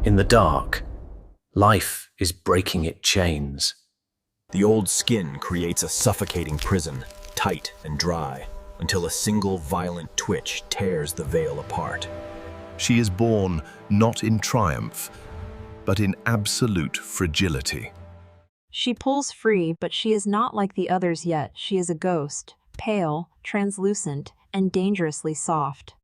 In the dark, life is breaking its chains. The old skin creates a suffocating prison, tight and dry, until a single violent twitch tears the veil apart. She is born not in triumph, but in absolute fragility. She pulls free, but she is not like the others yet. She is a ghost, pale, translucent, and dangerously soft.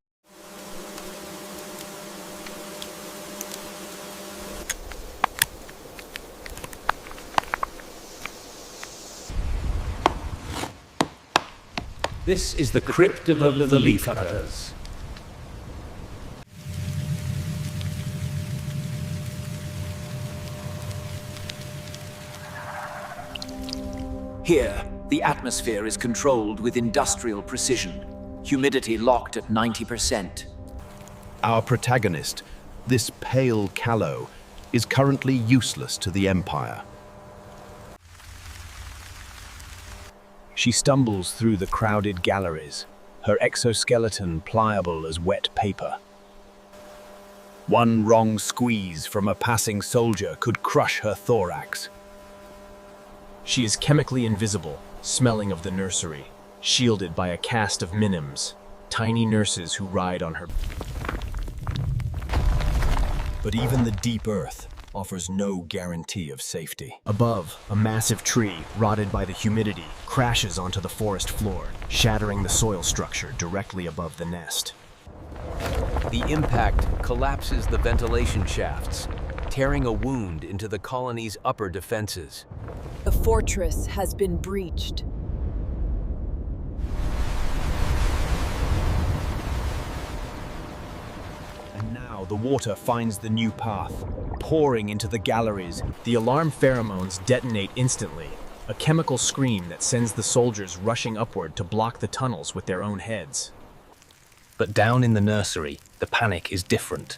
This is the crypt of the leafcutters. Here, the atmosphere is controlled with industrial precision, humidity locked at 90%. Our protagonist, this pale Callow, is currently useless to the Empire. She stumbles through the crowded galleries, her exoskeleton pliable as wet paper. One wrong squeeze from a passing soldier could crush her thorax. She is chemically invisible, smelling of the nursery, shielded by a cast of minims, tiny nurses who ride on her. But even the deep earth offers no guarantee of safety. Above, a massive tree, rotted by the humidity, crashes onto the forest floor, shattering the soil structure directly above the nest. The impact collapses the ventilation shafts, tearing a wound into the colony's upper defenses. The fortress has been breached. And now the water finds the new path, pouring into the galleries. The alarm pheromones detonate instantly, a chemical scream that sends the soldiers rushing upward to block the tunnels with their own heads. But down in the nursery, the panic is different.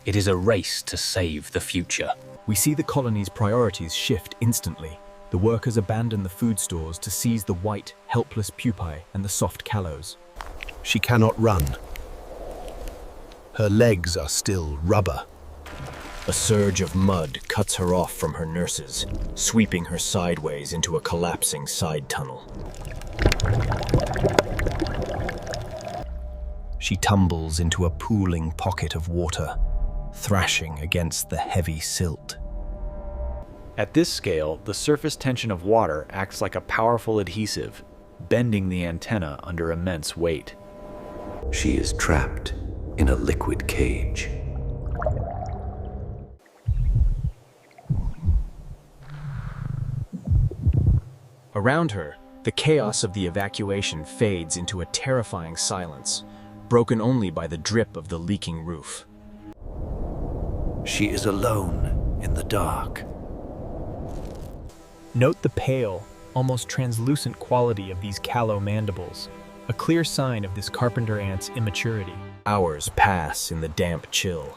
It is a race to save the future. We see the colony's priorities shift instantly. The workers abandon the food stores to seize the white, helpless pupae and the soft callows. She cannot run. Her legs are still rubber. A surge of mud cuts her off from her nurses, sweeping her sideways into a collapsing side tunnel. She tumbles into a pooling pocket of water, thrashing against the heavy silt. At this scale, the surface tension of water acts like a powerful adhesive, bending the antenna under immense weight. She is trapped in a liquid cage. Around her, the chaos of the evacuation fades into a terrifying silence, broken only by the drip of the leaking roof. She is alone in the dark. Note the pale, almost translucent quality of these callow mandibles, a clear sign of this carpenter ant's immaturity. Hours pass in the damp chill,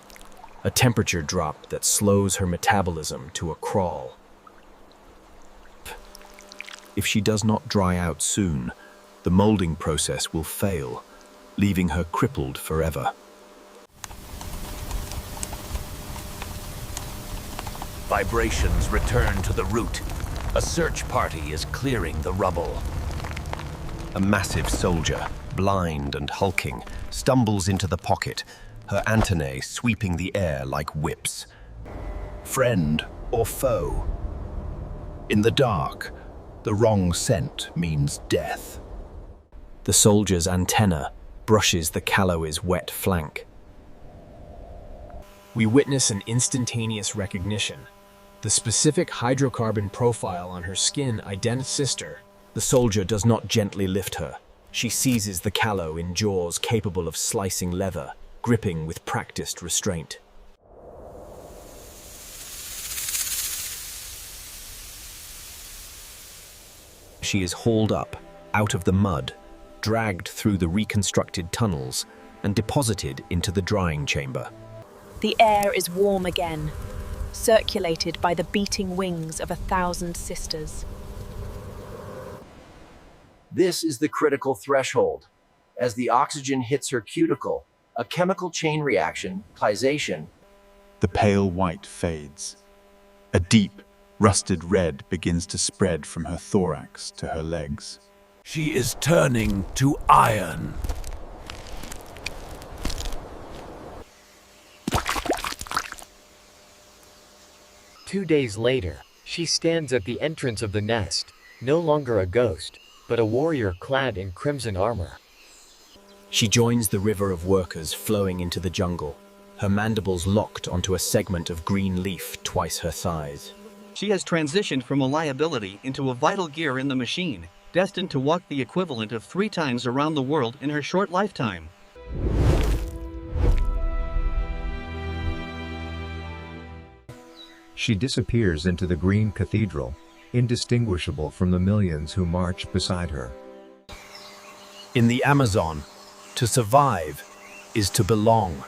a temperature drop that slows her metabolism to a crawl. If she does not dry out soon, the molding process will fail, leaving her crippled forever. Vibrations return to the root. A search party is clearing the rubble. A massive soldier, blind and hulking, stumbles into the pocket, her antennae sweeping the air like whips. Friend or foe? In the dark, the wrong scent means death. The soldier's antenna brushes the Callow's wet flank. We witness an instantaneous recognition. The specific hydrocarbon profile on her skin identifies sister. The soldier does not gently lift her. She seizes the Callow in jaws capable of slicing leather, gripping with practiced restraint. She is hauled up, out of the mud, dragged through the reconstructed tunnels, and deposited into the drying chamber. The air is warm again, circulated by the beating wings of 1,000 sisters. This is the critical threshold. As the oxygen hits her cuticle, a chemical chain reaction, plisation, The pale white fades. A deep, rusted red begins to spread from her thorax to her legs. She is turning to iron. Two days later, she stands at the entrance of the nest, no longer a ghost, but a warrior clad in crimson armor. She joins the river of workers flowing into the jungle, her mandibles locked onto a segment of green leaf twice her size. She has transitioned from a liability into a vital gear in the machine, destined to walk the equivalent of 3 times around the world in her short lifetime. She disappears into the green cathedral, indistinguishable from the millions who march beside her. In the Amazon, to survive is to belong.